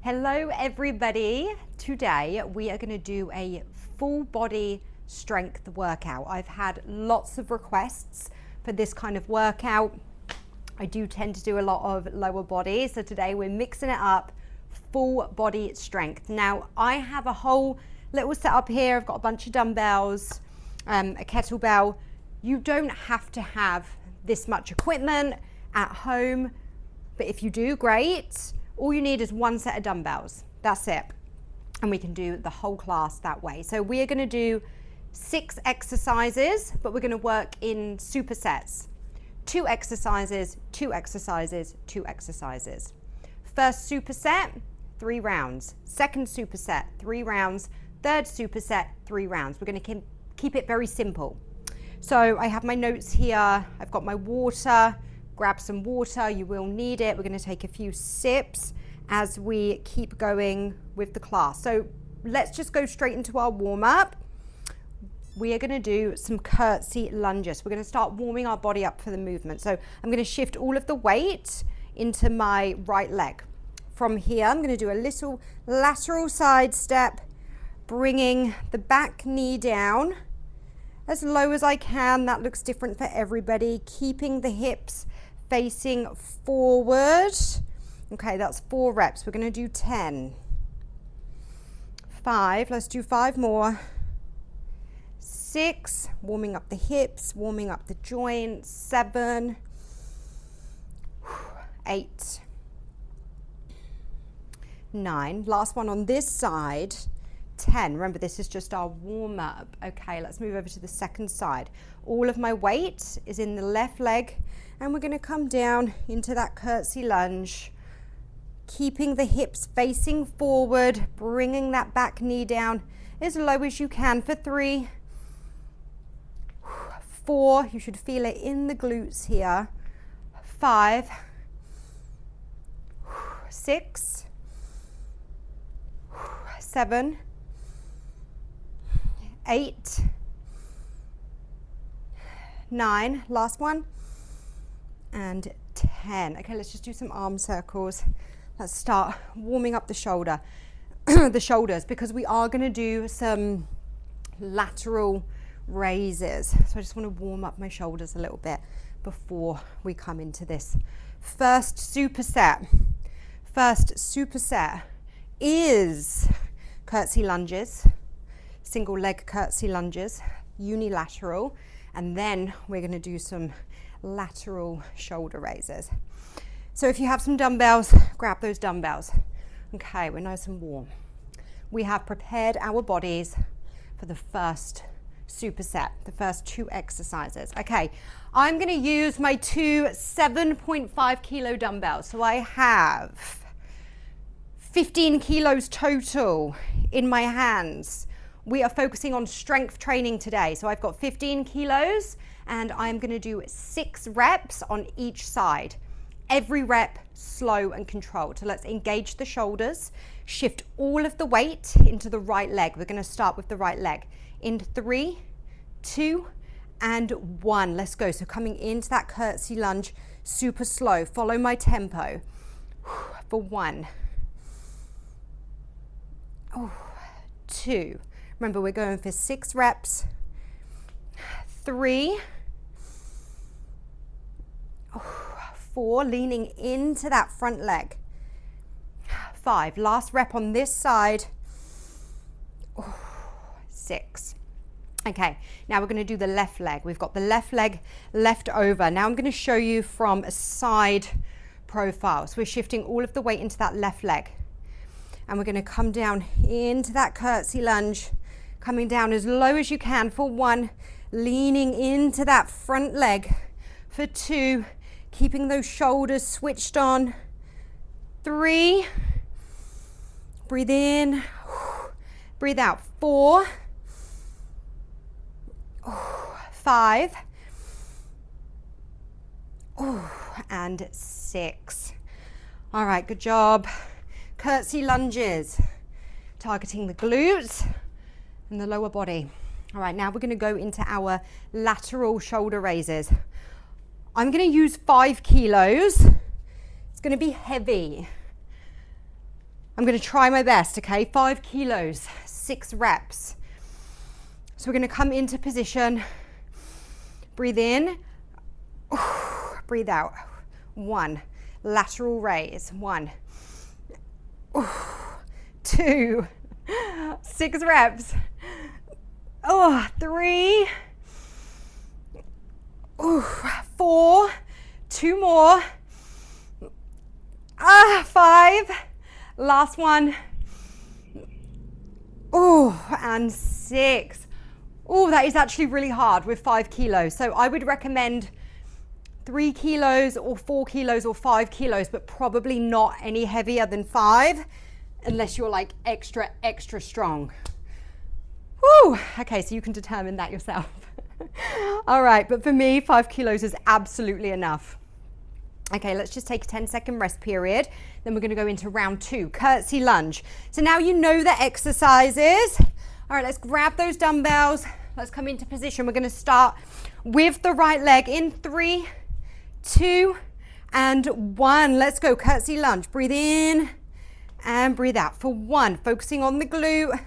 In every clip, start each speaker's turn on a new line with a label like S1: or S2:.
S1: Hello everybody. Today we are going to do a full body strength workout. I've had lots of requests for this kind of workout. I do tend to do a lot of lower body, so today we're mixing it up, full body strength. Now I have a whole little setup here. I've got a bunch of dumbbells, a kettlebell. You don't have to have this much equipment at home, but if you do, great. All you need is one set of dumbbells. That's it. And we can do the whole class that way. So we are going to do 6 exercises, but we're going to work in supersets. 2 exercises, 2 exercises, 2 exercises. First superset, 3 rounds. Second superset, 3 rounds. Third superset, 3 rounds. We're going to keep it very simple. So I have my notes here. I've got my water. Grab some water, you will need it. We're going to take a few sips as we keep going with the class. So let's just go straight into our warm-up. We are going to do some curtsy lunges. We're going to start warming our body up for the movement. So I'm going to shift all of the weight into my right leg. From here, I'm going to do a little lateral side step, bringing the back knee down as low as I can. That looks different for everybody. Keeping the hips facing forward. Okay, that's 4 reps. We're going to do 10. 5, let's do 5 more. 6, warming up the hips, warming up the joints. 7, 8, 9. Last one on this side. 10. Remember, this is just our warm-up. Okay, let's move over to the second side. All of my weight is in the left leg, and we're going to come down into that curtsy lunge, keeping the hips facing forward, bringing that back knee down as low as you can for 3, 4, you should feel it in the glutes here, 5, 6, 7, 8, 9, last one, and 10. Okay, let's just do some arm circles. Let's start warming up the shoulders, because we are going to do some lateral raises. So I just want to warm up my shoulders a little bit before we come into this first superset. First superset is curtsy lunges, single leg curtsy lunges, unilateral, and then we're going to do some lateral shoulder raises. So if you have some dumbbells, grab those dumbbells. Okay, we're nice and warm. We have prepared our bodies for the first superset, the first 2 exercises. Okay, I'm going to use my 2 7.5 kilo dumbbells. So I have 15 kilos total in my hands. We are focusing on strength training today. So I've got 15 kilos and I'm going to do 6 reps on each side. Every rep slow and controlled. So let's engage the shoulders, shift all of the weight into the right leg. We're going to start with the right leg. In 3, 2, and 1. Let's go. So coming into that curtsy lunge, super slow. Follow my tempo. For 1, 2. Remember, we're going for 6 reps. 3, 4, leaning into that front leg. 5, last rep on this side. 6. Okay, now we're going to do the left leg. We've got the left leg left over. Now I'm going to show you from a side profile. So we're shifting all of the weight into that left leg. And we're going to come down into that curtsy lunge, coming down as low as you can for 1, leaning into that front leg for 2, keeping those shoulders switched on. 3, breathe in, breathe out. 4, 5, and 6. All right, good job. Curtsy lunges, targeting the glutes and the lower body. All right, now we're going to go into our lateral shoulder raises. I'm going to use 5 kilos. It's going to be heavy. I'm going to try my best, okay? 5 kilos, 6 reps. So we're going to come into position. Breathe in. Breathe out. 1. Lateral raise. 1. 2. 6 reps. 3. 4. 2 more. 5. Last one. And 6. That is actually really hard with 5 kilos. So I would recommend 3 kilos or 4 kilos or 5 kilos, but probably not any heavier than 5 unless you're like extra, extra strong. Woo! Okay, so you can determine that yourself. All right, but for me, 5 kilos is absolutely enough. Okay, let's just take a 10-second rest period. Then we're going to go into round 2, curtsy lunge. So now you know the exercises. All right, let's grab those dumbbells. Let's come into position. We're going to start with the right leg in 3, 2, and 1. Let's go, curtsy lunge. Breathe in and breathe out for 1. Focusing on the glute.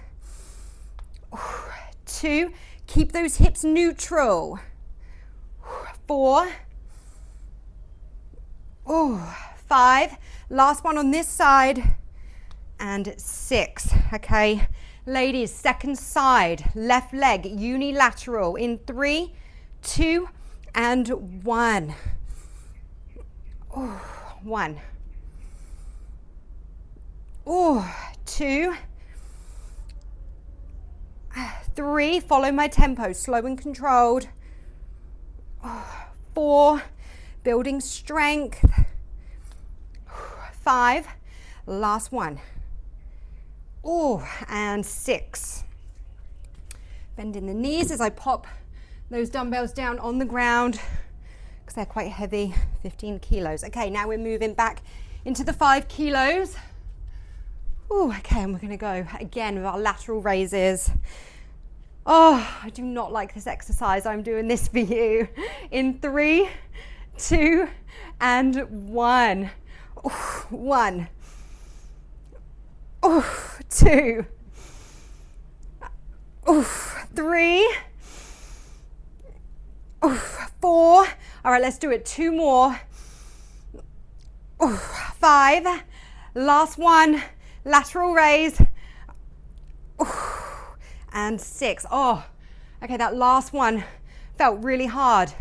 S1: 2, keep those hips neutral. 4. 5. Last one on this side. And 6. Okay, ladies, second side, left leg, unilateral in 3, 2, and 1. 1. 2. 3. Follow my tempo, slow and controlled. 4. Building strength. 5. Last one. And 6. Bending the knees as I pop those dumbbells down on the ground because they're quite heavy, 15 kilos. Okay, now we're moving back into the 5 kilos. Okay, and we're gonna go again with our lateral raises. I do not like this exercise. I'm doing this for you. In 3, 2, and 1. 1. 2. 3. 4. All right, let's do it. 2 more. 5. Last one. Lateral raise. And 6. Okay, that last one felt really hard,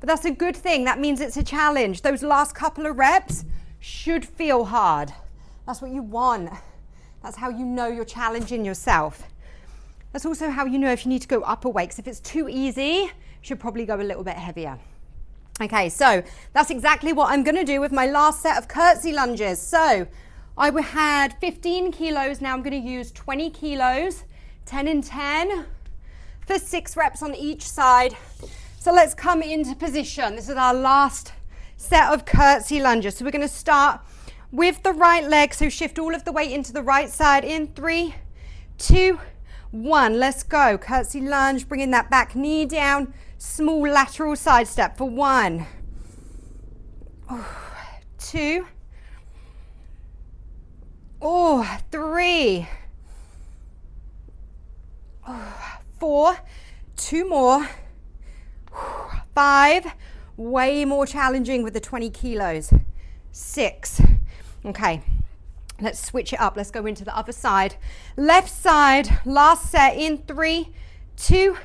S1: but that's a good thing. That means it's a challenge. Those last couple of reps should feel hard. That's what you want. That's how you know you're challenging yourself. That's also how you know if you need to go upper weights. If it's too easy, you should probably go a little bit heavier. Okay, so that's exactly what I'm gonna do with my last set of curtsy lunges. So I had 15 kilos, now I'm gonna use 20 kilos, 10 and 10 for 6 reps on each side. So let's come into position. This is our last set of curtsy lunges. So we're gonna start with the right leg. So shift all of the weight into the right side in 3, 2, 1. Let's go. Curtsy lunge, bringing that back knee down. Small lateral side step for 1, 2, 3, 4, 2 more, 5, way more challenging with the 20 kilos, 6. Okay, let's switch it up. Let's go into the other side. Left side, last set in 3, 2,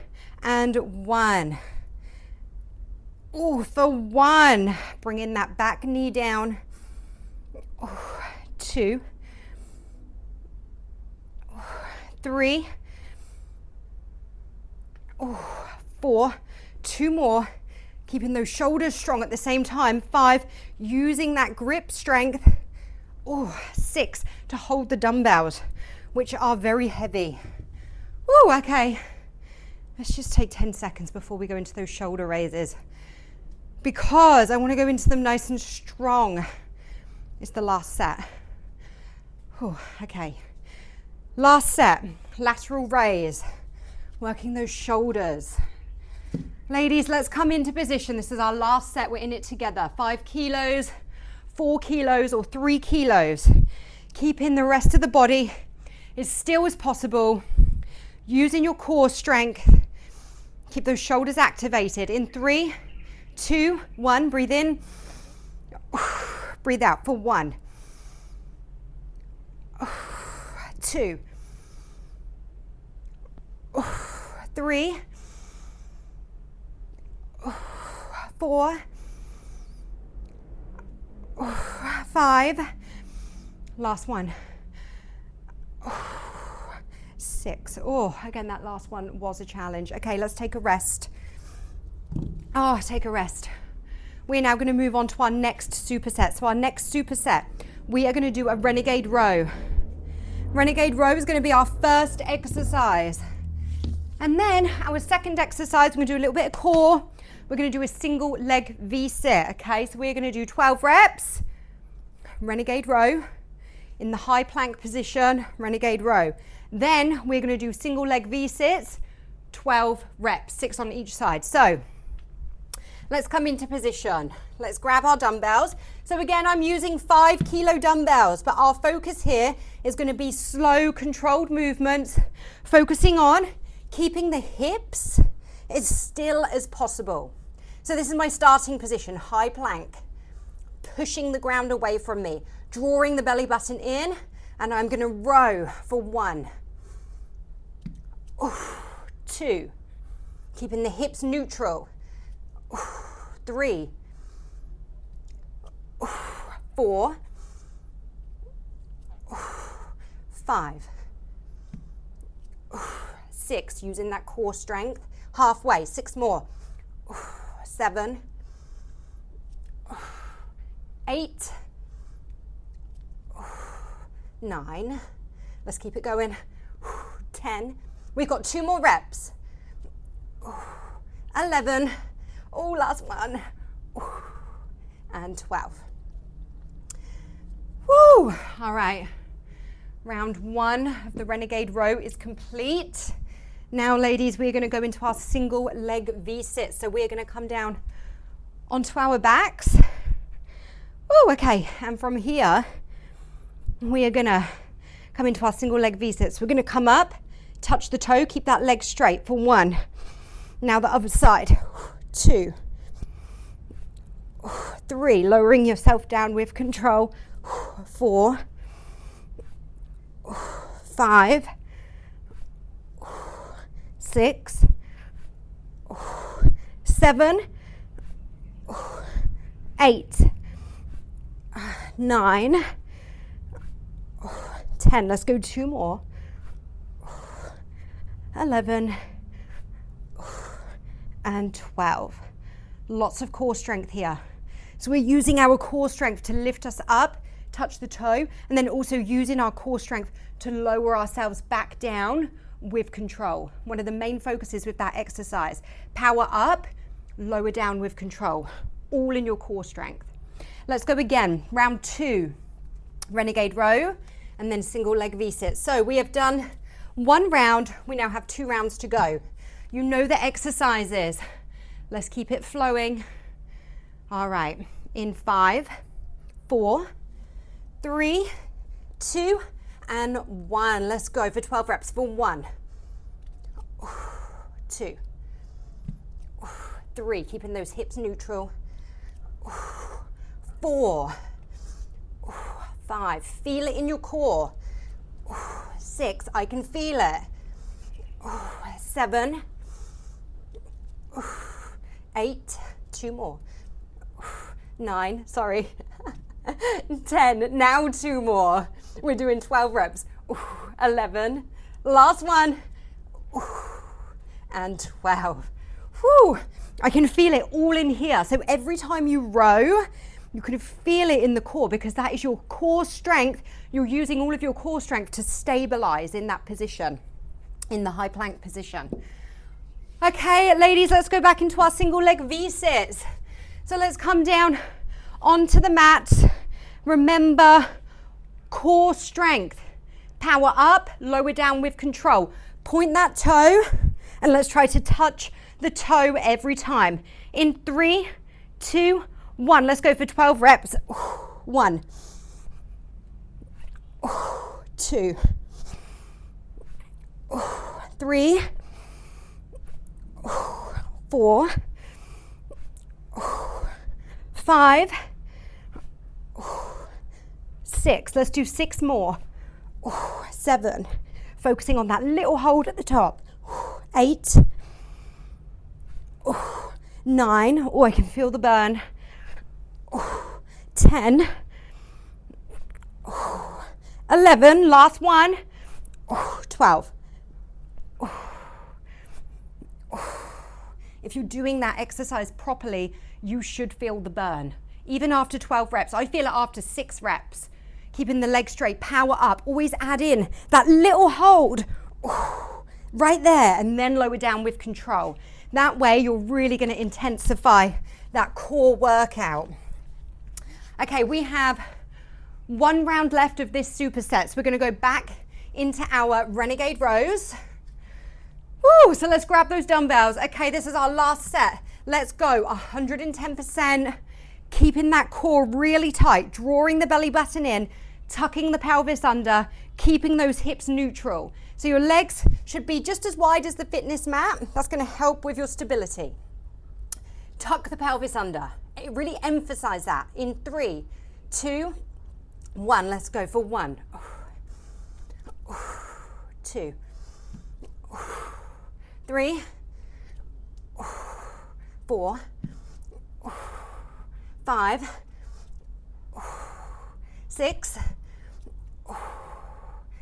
S1: and 1. For 1, bringing that back knee down. 2, 3, 4, 2 more, keeping those shoulders strong at the same time. 5, using that grip strength. 6, to hold the dumbbells, which are very heavy. Okay, let's just take 10 seconds before we go into those shoulder raises, because I want to go into them nice and strong. It's the last set. Okay, last set, lateral raise, working those shoulders. Ladies, let's come into position. This is our last set. We're in it together. 5 kilos, 4 kilos, or 3 kilos. keeping the rest of the body as still as possible, using your core strength. Keep those shoulders activated. In 3, 2, 1, breathe in, breathe out for 1, 2, 3, 4, 5, last one, 6. Oh, again, that last one was a challenge. Okay, let's take a rest. Oh, take a rest. We're now going to move on to our next superset. So our next superset, we are going to do a Renegade row. Renegade row is going to be our first exercise. And then our second exercise, we're going to do a little bit of core. We're going to do a single leg V-sit, okay? So we're going to do 12 reps, Renegade row, in the high plank position, Renegade row. Then we're going to do single leg V-sits, 12 reps, 6 on each side. So let's come into position. Let's grab our dumbbells. So again, I'm using 5 kilo dumbbells, but our focus here is going to be slow, controlled movements, focusing on keeping the hips as still as possible. So this is my starting position, high plank, pushing the ground away from me, drawing the belly button in, and I'm going to row for 1, 2, keeping the hips neutral, 3, 4, 5, 6, using that core strength, halfway, 6 more, 7, 8, 9, let's keep it going, 10, we've got 2 more reps, 11, oh, last one, and 12. Woo! All right, round 1 of the Renegade row is complete. Now, ladies, we're going to go into our single leg V-sit. So we're going to come down onto our backs. Oh, okay. And from here, we are going to come into our single leg V-sit. So we're going to come up, touch the toe, keep that leg straight for 1. Now the other side, 2, 3, lowering yourself down with control, 4, 5, 6, 7, 8, 9, 10. Let's go 2 more. 11 and 12. Lots of core strength here. So we're using our core strength to lift us up, touch the toe, and then also using our core strength to lower ourselves back down with control. One of the main focuses with that exercise. Power up, lower down with control, all in your core strength. Let's go again. Round 2, Renegade row, and then single leg V-sit. So we have done 1 round. We now have 2 rounds to go. You know the exercises. Let's keep it flowing. All right, in 5, 4, 3, 2, and 1. Let's go for 12 reps for 1, 2, 3, keeping those hips neutral, 4, 5, feel it in your core, 6, I can feel it, 7, 8, 2 more, 9, sorry, 10, now 2 more. We're doing 12 reps, 11, last one, and 12. Whew. I can feel it all in here. So every time you row, you can feel it in the core because that is your core strength. You're using all of your core strength to stabilize in that position, in the high plank position. Okay, ladies, let's go back into our single leg V-sits. So let's come down onto the mat. Remember, core strength. Power up, lower down with control. Point that toe, and let's try to touch the toe every time. In 3, 2, 1. Let's go for 12 reps. 1, 2, 3, 4, 5, 6. Let's do 6 more. 7. Focusing on that little hold at the top. 8, 9. Oh, I can feel the burn. 10, 11. Last one. 12. If you're doing that exercise properly, you should feel the burn. Even after 12 reps, I feel it after 6 reps. Keeping the legs straight, power up, always add in that little hold right there and then lower down with control. That way you're really going to intensify that core workout. Okay, we have 1 round left of this superset. So we're going to go back into our Renegade rows. Woo, so let's grab those dumbbells. Okay, this is our last set. Let's go, 110%. Keeping that core really tight, drawing the belly button in, tucking the pelvis under, keeping those hips neutral. So your legs should be just as wide as the fitness mat. That's going to help with your stability. Tuck the pelvis under. Really emphasize that. In 3, 2, 1. Let's go for 1, 2, 3, 4, 5, 6,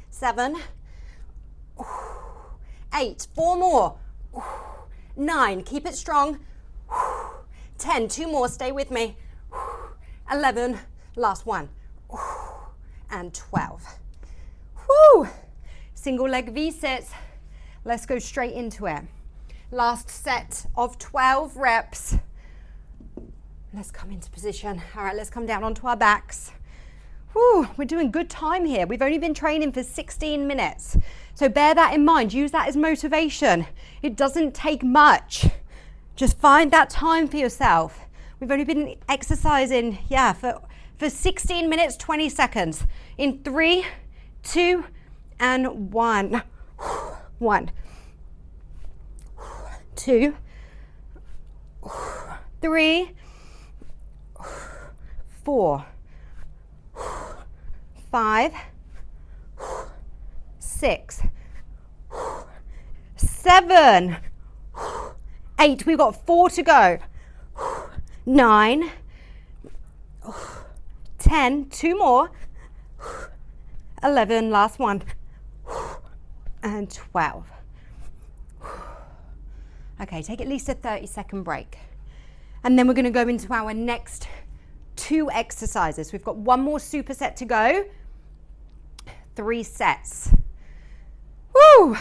S1: 7, 8. 4 more. 9. Keep it strong. 10. 2 more. Stay with me. 11. Last one. And 12. Woo! Single leg V-sits. Let's go straight into it. Last set of 12 reps. Let's come into position. All right, let's come down onto our backs. Whew, we're doing good time here. We've only been training for 16 minutes. So bear that in mind. Use that as motivation. It doesn't take much. Just find that time for yourself. We've only been exercising, for 16 minutes, 20 seconds. In 3, 2, and 1. 1, 2, 3, 4, 5, 6, 7, 8. We've got 4 to go. 9, 10. 2 more. 11. Last one. And 12. Okay, take at least a 30-second break. And then we're going to go into our next 2 exercises. We've got 1 more superset to go. 3 sets. Woo!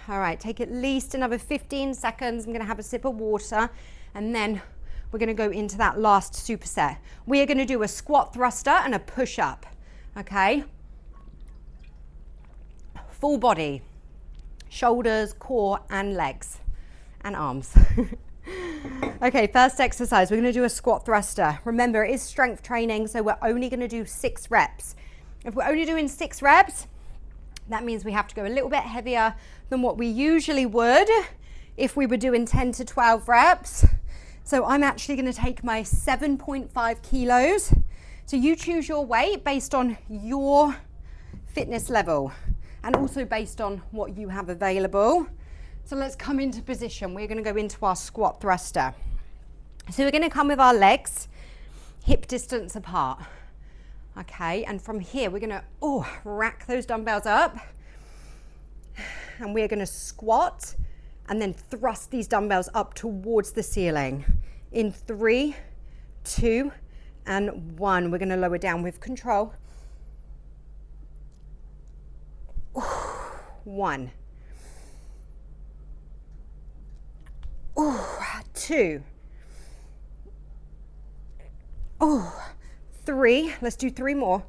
S1: All right, take at least another 15 seconds. I'm going to have a sip of water, and then we're going to go into that last superset. We are going to do a squat thruster and a push-up, okay? Full body, shoulders, core, and legs, and arms. Okay, first exercise, we're going to do a squat thruster. Remember, it is strength training, so we're only going to do 6 reps. If we're only doing 6 reps, that means we have to go a little bit heavier than what we usually would if we were doing 10 to 12 reps. So I'm actually going to take my 7.5 kilos. So you choose your weight based on your fitness level and also based on what you have available. So let's come into position. We're going to go into our squat thruster. So we're going to come with our legs hip distance apart. Okay, and from here we're going to rack those dumbbells up, and we're going to squat and then thrust these dumbbells up towards the ceiling. In 3, 2, and 1. We're going to lower down with control. 1, 2, 3. Let's do 3 more.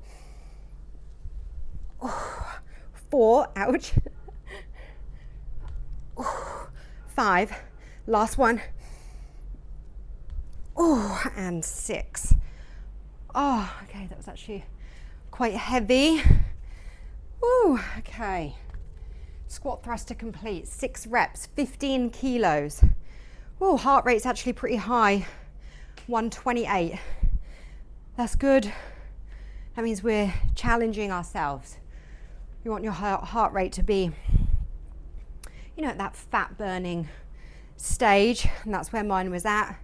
S1: 4. Ouch. 5. Last one. And 6. Okay, that was actually quite heavy. Woo, okay. Squat thruster complete, 6 reps, 15 kilos. Oh, heart rate's actually pretty high, 128. That's good. That means we're challenging ourselves. You want your heart rate to be, you know, at that fat burning stage, and that's where mine was at.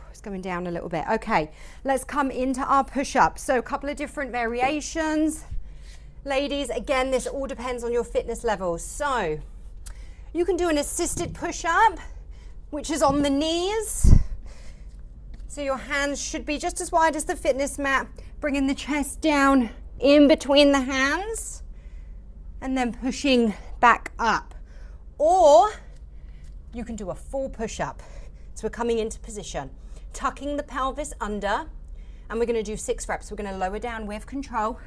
S1: It's going down a little bit. Okay, let's come into our push-ups. So a couple of different variations. Ladies, again, this all depends on your fitness level. So you can do an assisted push-up, which is on the knees. So your hands should be just as wide as the fitness mat, bringing the chest down in between the hands and then pushing back up. Or you can do a full push-up. So we're coming into position, tucking the pelvis under, and we're going to do 6 reps. We're going to lower down with control.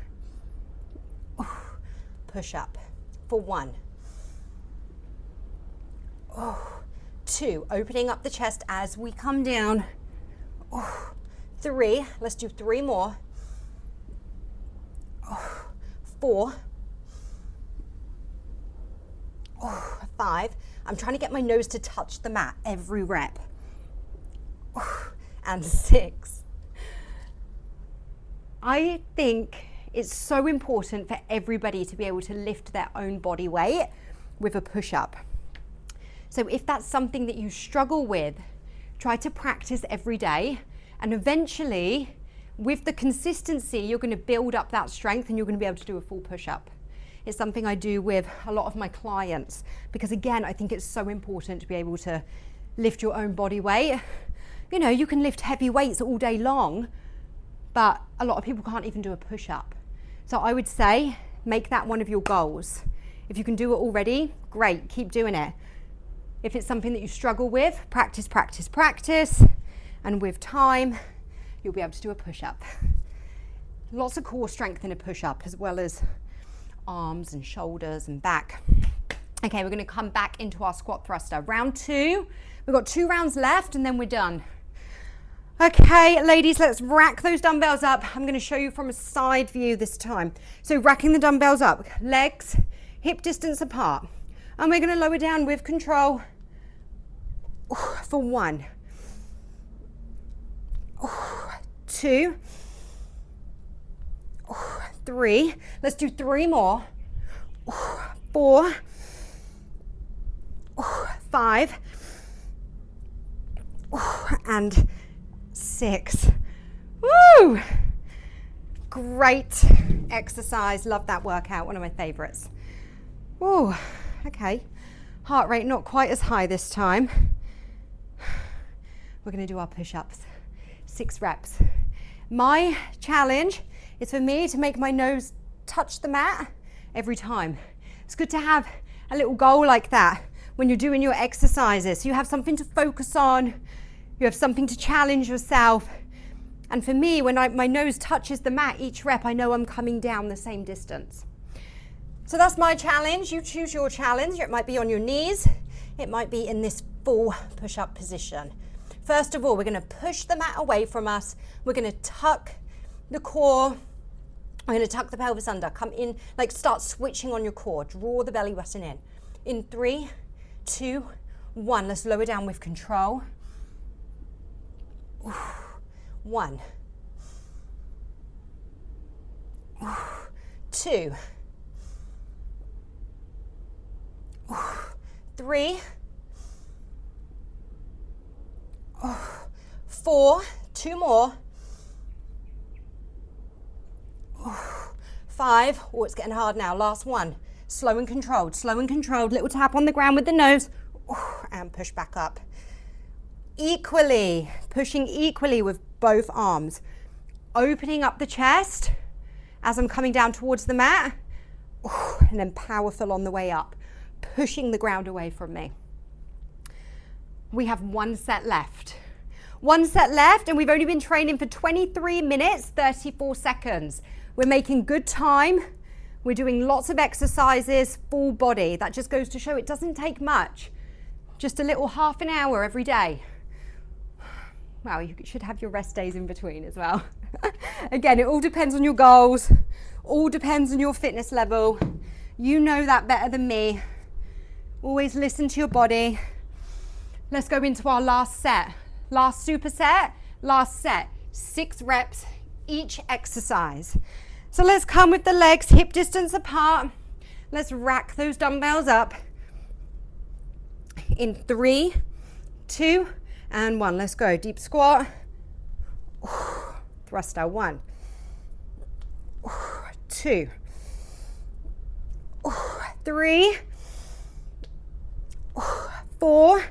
S1: Push up for 1. 2, opening up the chest as we come down. 3, let's do 3 more. 4. 5. I'm trying to get my nose to touch the mat every rep. And 6. I think it's so important for everybody to be able to lift their own body weight with a push-up. So if that's something that you struggle with, try to practice every day, and eventually, with the consistency, you're going to build up that strength and you're going to be able to do a full push-up. It's something I do with a lot of my clients because, again, I think it's so important to be able to lift your own body weight. You know, you can lift heavy weights all day long, but a lot of people can't even do a push-up. So I would say make that one of your goals. If you can do it already, great, keep doing it. If it's something that you struggle with, practice, practice, practice, and with time, you'll be able to do a push-up. Lots of core strength in a push-up, as well as arms and shoulders and back. Okay, we're going to come back into our squat thruster. Round 2. We've got 2 rounds left, and then we're done. Okay, ladies, let's rack those dumbbells up. I'm going to show you from a side view this time. So racking the dumbbells up, legs hip distance apart. And we're going to lower down with control for 1. 2. 3. Let's do 3 more. 4. 5. And 6. Woo! Great exercise. Love that workout. One of my favorites. Whoa. Okay. Heart rate not quite as high this time. We're going to do our push-ups. 6 reps. My challenge is for me to make my nose touch the mat every time. It's good to have a little goal like that when you're doing your exercises. You have something to focus on. You have something to challenge yourself. And for me, when my nose touches the mat each rep, I know I'm coming down the same distance. So that's my challenge. You choose your challenge. It might be on your knees. It might be in this full push-up position. First of all, we're going to push the mat away from us. We're going to tuck the core. We're going to tuck the pelvis under. Come in, like start switching on your core. Draw the belly button in. In 3, 2, 1. Let's lower down with control. 1. 2. 3. 4. 2 more. 5. Oh, it's getting hard now. Last one. Slow and controlled. Slow and controlled. Little tap on the ground with the nose. And push back up. Equally. Pushing equally with both arms. Opening up the chest as I'm coming down towards the mat. And then powerful on the way up. Pushing the ground away from me. We have 1 set left. 1 set left, and we've only been training for 23 minutes, 34 seconds. We're making good time. We're doing lots of exercises, full body. That just goes to show it doesn't take much. Just a little half an hour every day. Wow, you should have your rest days in between as well. Again, it all depends on your goals, All depends on your fitness level. You know that better than me. Always listen to your body. Let's go into our last set. Last superset, last set. 6 reps each exercise. So let's come with the legs hip distance apart. Let's rack those dumbbells up in 3, 2, and 1. Let's go. Deep squat. Thruster. 1, 2, 3, 4,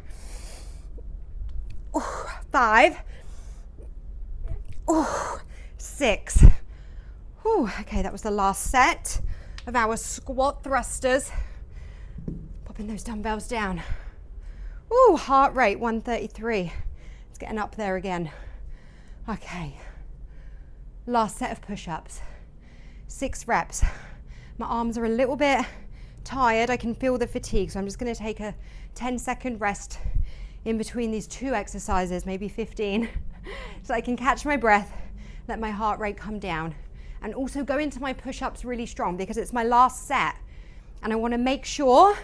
S1: 5, 6. Okay, that was the last set of our squat thrusters. Popping those dumbbells down. Heart rate 133. It's getting up there again. Okay, last set of push-ups. 6 reps. My arms are a little bit tired. I can feel the fatigue, so I'm just going to take a 10-second rest in between these 2 exercises, maybe 15, so I can catch my breath, let my heart rate come down, and also go into my push-ups really strong because it's my last set, and I want to make sure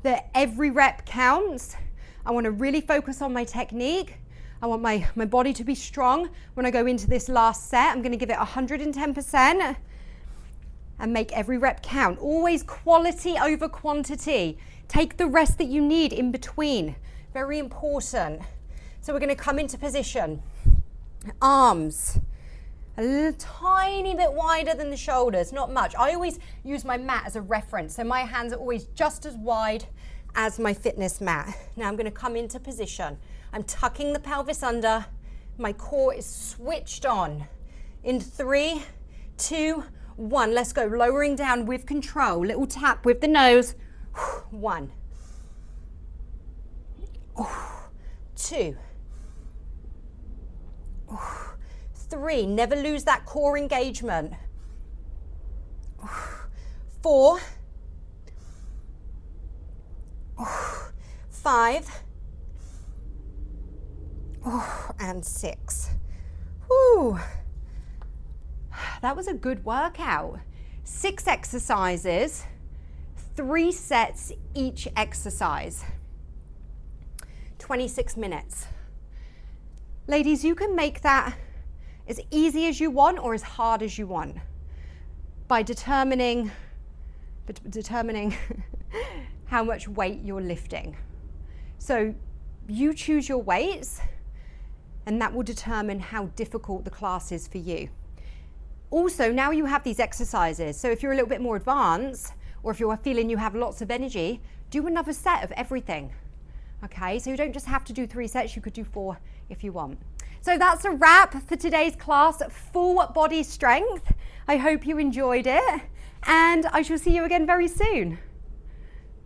S1: that every rep counts. I want to really focus on my technique. I want my body to be strong when I go into this last set. I'm going to give it 110% and make every rep count. Always quality over quantity. Take the rest that you need in between. Very important. So we're going to come into position. Arms a little tiny bit wider than the shoulders, not much. I always use my mat as a reference, so my hands are always just as wide as my fitness mat. Now I'm going to come into position. I'm tucking the pelvis under. My core is switched on. In 3, 2, 1. Let's go. Lowering down with control. Little tap with the nose. 1, 2, 3. Never lose that core engagement. 4, 5, and 6. Whew. That was a good workout. 6 exercises, 3 sets each exercise. 26 minutes. Ladies, you can make that as easy as you want or as hard as you want by determining how much weight you're lifting. So you choose your weights and that will determine how difficult the class is for you. Also, now you have these exercises, so if you're a little bit more advanced or if you're feeling you have lots of energy, do another set of everything. Okay, so you don't just have to do 3 sets, you could do 4 if you want. So that's a wrap for today's class, full body strength. I hope you enjoyed it, and I shall see you again very soon.